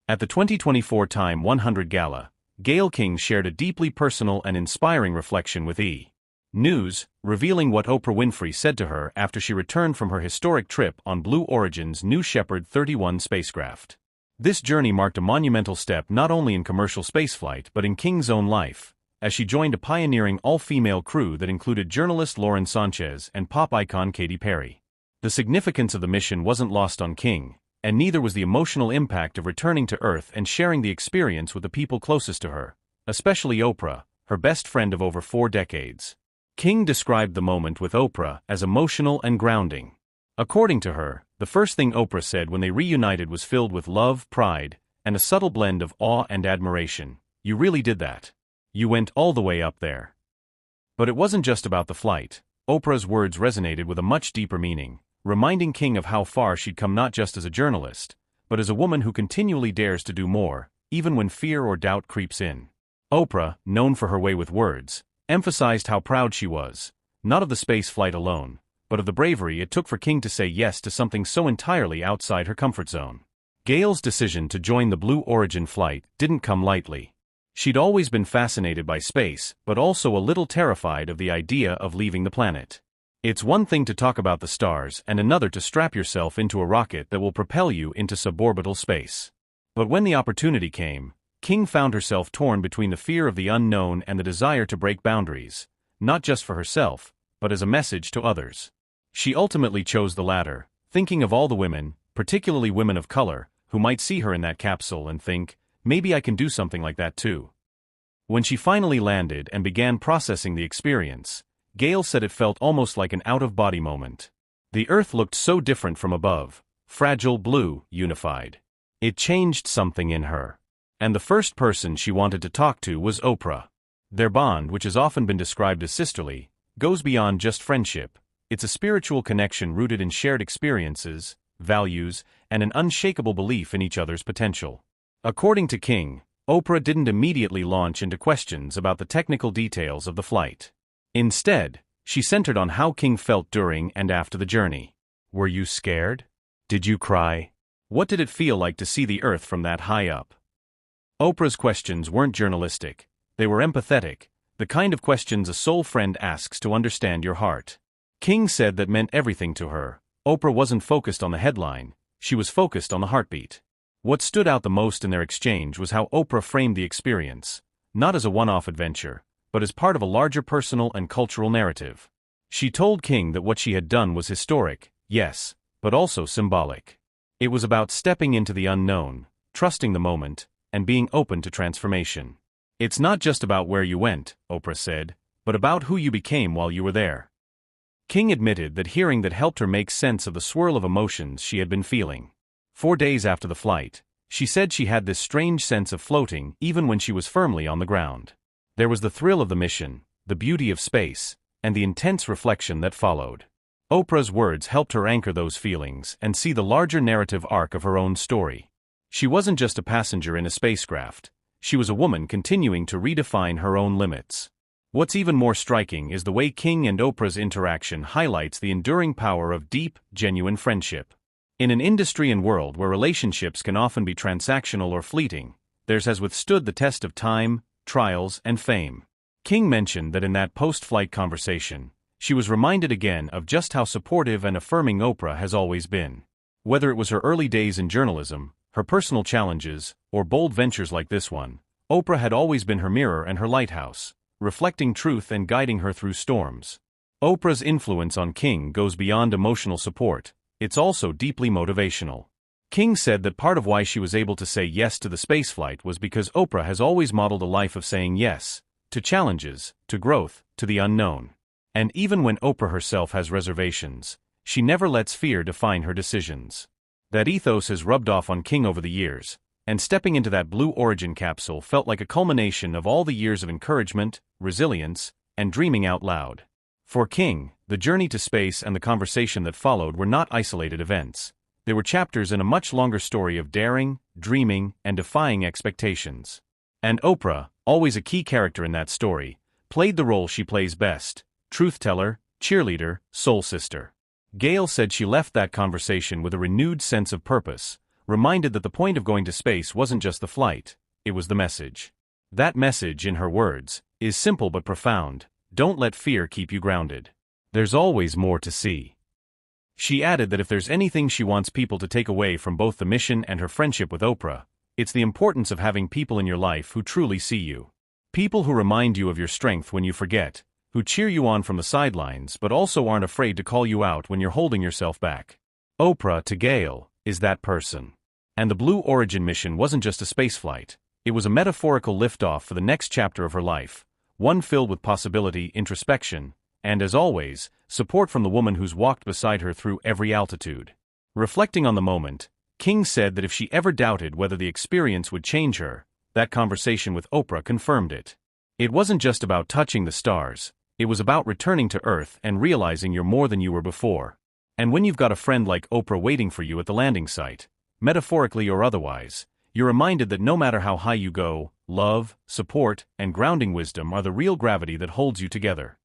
At the 2024 Time 100 Gala, Gayle King shared a deeply personal and inspiring reflection with E! News, revealing what Oprah Winfrey said to her after she returned from her historic trip on Blue Origin's New Shepard 31 spacecraft. This journey marked a monumental step not only in commercial spaceflight but in King's own life, as she joined a pioneering all-female crew that included journalist Lauren Sanchez and pop icon Katy Perry. The significance of the mission wasn't lost on King, and neither was the emotional impact of returning to Earth and sharing the experience with the people closest to her, especially Oprah, her best friend of over 4 decades. King described the moment with Oprah as emotional and grounding. According to her, the first thing Oprah said when they reunited was filled with love, pride, and a subtle blend of awe and admiration. "You really did that. You went all the way up there." But it wasn't just about the flight. Oprah's words resonated with a much deeper meaning, reminding King of how far she'd come not just as a journalist, but as a woman who continually dares to do more, even when fear or doubt creeps in. Oprah, known for her way with words, emphasized how proud she was, not of the space flight alone, but of the bravery it took for King to say yes to something so entirely outside her comfort zone. Gayle's decision to join the Blue Origin flight didn't come lightly. She'd always been fascinated by space, but also a little terrified of the idea of leaving the planet. It's one thing to talk about the stars and another to strap yourself into a rocket that will propel you into suborbital space. But when the opportunity came, King found herself torn between the fear of the unknown and the desire to break boundaries, not just for herself, but as a message to others. She ultimately chose the latter, thinking of all the women, particularly women of color, who might see her in that capsule and think, maybe I can do something like that too. When she finally landed and began processing the experience, Gayle said it felt almost like an out-of-body moment. The Earth looked so different from above, fragile, blue, unified. It changed something in her. And the first person she wanted to talk to was Oprah. Their bond, which has often been described as sisterly, goes beyond just friendship. It's a spiritual connection rooted in shared experiences, values, and an unshakable belief in each other's potential. According to King, Oprah didn't immediately launch into questions about the technical details of the flight. Instead, she centered on how King felt during and after the journey. Were you scared? Did you cry? What did it feel like to see the Earth from that high up? Oprah's questions weren't journalistic. They were empathetic, the kind of questions a soul friend asks to understand your heart. King said that meant everything to her. Oprah wasn't focused on the headline, she was focused on the heartbeat. What stood out the most in their exchange was how Oprah framed the experience, not as a one-off adventure, but as part of a larger personal and cultural narrative. She told King that what she had done was historic, yes, but also symbolic. It was about stepping into the unknown, trusting the moment, and being open to transformation. It's not just about where you went, Oprah said, but about who you became while you were there. King admitted that hearing that helped her make sense of the swirl of emotions she had been feeling. 4 days after the flight, she said she had this strange sense of floating even when she was firmly on the ground. There was the thrill of the mission, the beauty of space, and the intense reflection that followed. Oprah's words helped her anchor those feelings and see the larger narrative arc of her own story. She wasn't just a passenger in a spacecraft, she was a woman continuing to redefine her own limits. What's even more striking is the way King and Oprah's interaction highlights the enduring power of deep, genuine friendship. In an industry and world where relationships can often be transactional or fleeting, theirs has withstood the test of time, trials, and fame. King mentioned that in that post-flight conversation, she was reminded again of just how supportive and affirming Oprah has always been. Whether it was her early days in journalism, her personal challenges, or bold ventures like this one, Oprah had always been her mirror and her lighthouse, reflecting truth and guiding her through storms. Oprah's influence on King goes beyond emotional support, it's also deeply motivational. King said that part of why she was able to say yes to the spaceflight was because Oprah has always modeled a life of saying yes, to challenges, to growth, to the unknown. And even when Oprah herself has reservations, she never lets fear define her decisions. That ethos has rubbed off on King over the years, and stepping into that Blue Origin capsule felt like a culmination of all the years of encouragement, resilience, and dreaming out loud. For King, the journey to space and the conversation that followed were not isolated events. They were chapters in a much longer story of daring, dreaming, and defying expectations. And Oprah, always a key character in that story, played the role she plays best: truth-teller, cheerleader, soul sister. Gayle said she left that conversation with a renewed sense of purpose, reminded that the point of going to space wasn't just the flight, it was the message. That message, in her words, is simple but profound: don't let fear keep you grounded. There's always more to see. She added that if there's anything she wants people to take away from both the mission and her friendship with Oprah, it's the importance of having people in your life who truly see you. People who remind you of your strength when you forget, who cheer you on from the sidelines but also aren't afraid to call you out when you're holding yourself back. Oprah, to Gayle, is that person. And the Blue Origin mission wasn't just a spaceflight. It was a metaphorical liftoff for the next chapter of her life, one filled with possibility, introspection, and, as always, support from the woman who's walked beside her through every altitude. Reflecting on the moment, King said that if she ever doubted whether the experience would change her, that conversation with Oprah confirmed it. It wasn't just about touching the stars, it was about returning to Earth and realizing you're more than you were before. And when you've got a friend like Oprah waiting for you at the landing site, metaphorically or otherwise, you're reminded that no matter how high you go, love, support, and grounding wisdom are the real gravity that holds you together.